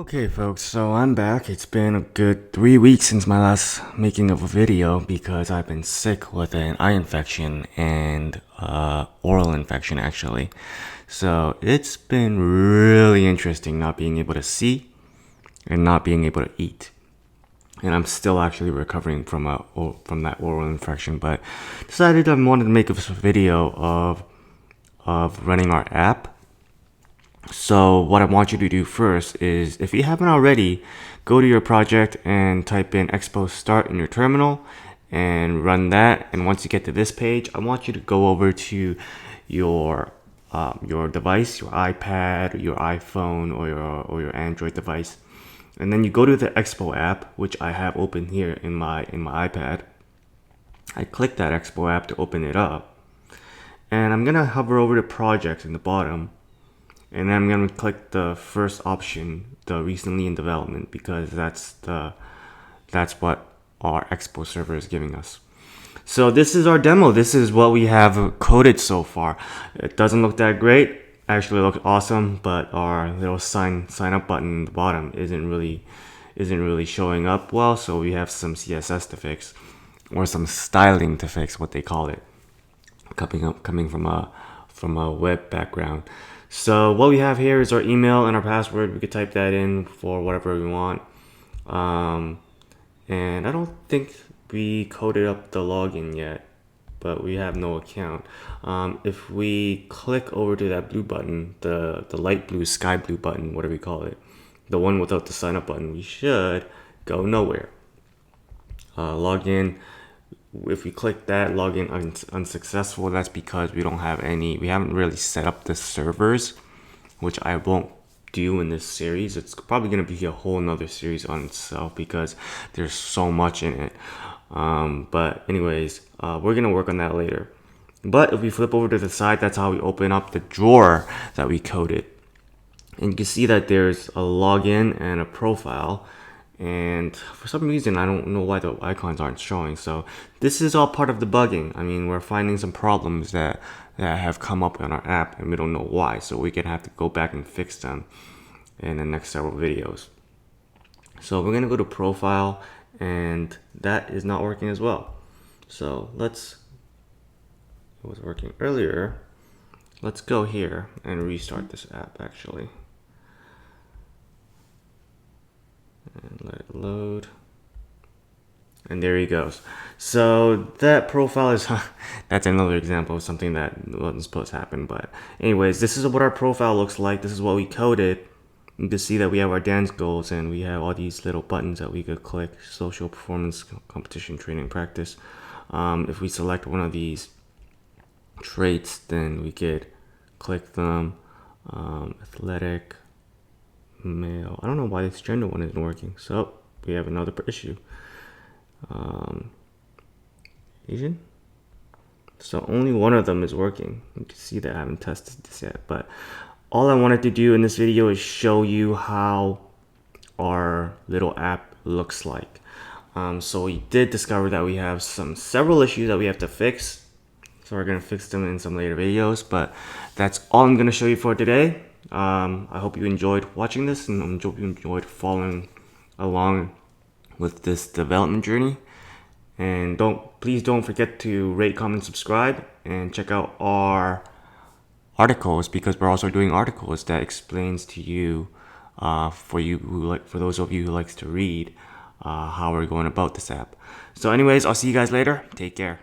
Okay folks, so I'm back. It's been a good 3 weeks since my last making of a video because I've been sick with an eye infection and oral infection actually. So it's been really interesting not being able to see and not being able to eat. And I'm still actually recovering from that oral infection, but decided I wanted to make a video of running our app. So what I want you to do first is, if you haven't already, go to your project and type in expo start in your terminal and run that. And once you get to this page, I want you to go over to your device, your iPad, your iPhone, or your Android device, and then you go to the expo app, which I have open here in my iPad. I click that expo app to open it up, and I'm gonna hover over the project in the bottom. And then I'm going to click the first option, the recently in development, because that's what our expo server is giving us. So this is our demo. This is what we have coded so far. It doesn't look that great. Actually looks awesome, but our little sign up button in the bottom isn't really showing up well. So we have some CSS to fix, or some styling to fix, what they call it, coming from a web background. So what we have here is our email and our password. We could type that in for whatever we want. And I don't think we coded up the login yet, but we have no account. If we click over to that blue button, the light blue, sky blue button, whatever we call it, the one without the sign up button, we should go nowhere. Login. If we click that, login unsuccessful, that's because we haven't really set up the servers, which I won't do in this series. It's probably going to be a whole nother series on itself because there's so much in it. But anyways, we're going to work on that later. But if we flip over to the side, that's how we open up the drawer that we coded. And you can see that there's a login and a profile. And for some reason, I don't know why the icons aren't showing. So this is all part of debugging. I mean, we're finding some problems that have come up on our app, and we don't know why. So we're gonna have to go back and fix them in the next several videos. So we're gonna go to profile, and that is not working as well. So it was working earlier. Let's go here and restart this app actually. And let it load, and there he goes. So that profile is that's another example of something that wasn't supposed to happen. But anyways, this is what our profile looks like. This is what we coded. You can see that we have our dance goals, and we have all these little buttons that we could click: social, performance, competition, training, practice. If we select one of these traits, then we could click them. Athletic, male. I don't know why this gender one isn't working. So we have another issue. Asian. So only one of them is working. You can see that I haven't tested this yet, but all I wanted to do in this video is show you how our little app looks like. So we did discover that we have several issues that we have to fix. So we're gonna fix them in some later videos, but that's all I'm gonna show you for today. I hope you enjoyed watching this, and I hope you enjoyed following along with this development journey. And please don't forget to rate, comment, subscribe, and check out our articles, because we're also doing articles that explains to you, for those of you who likes to read, how we're going about this app. So anyways, I'll see you guys later. Take care.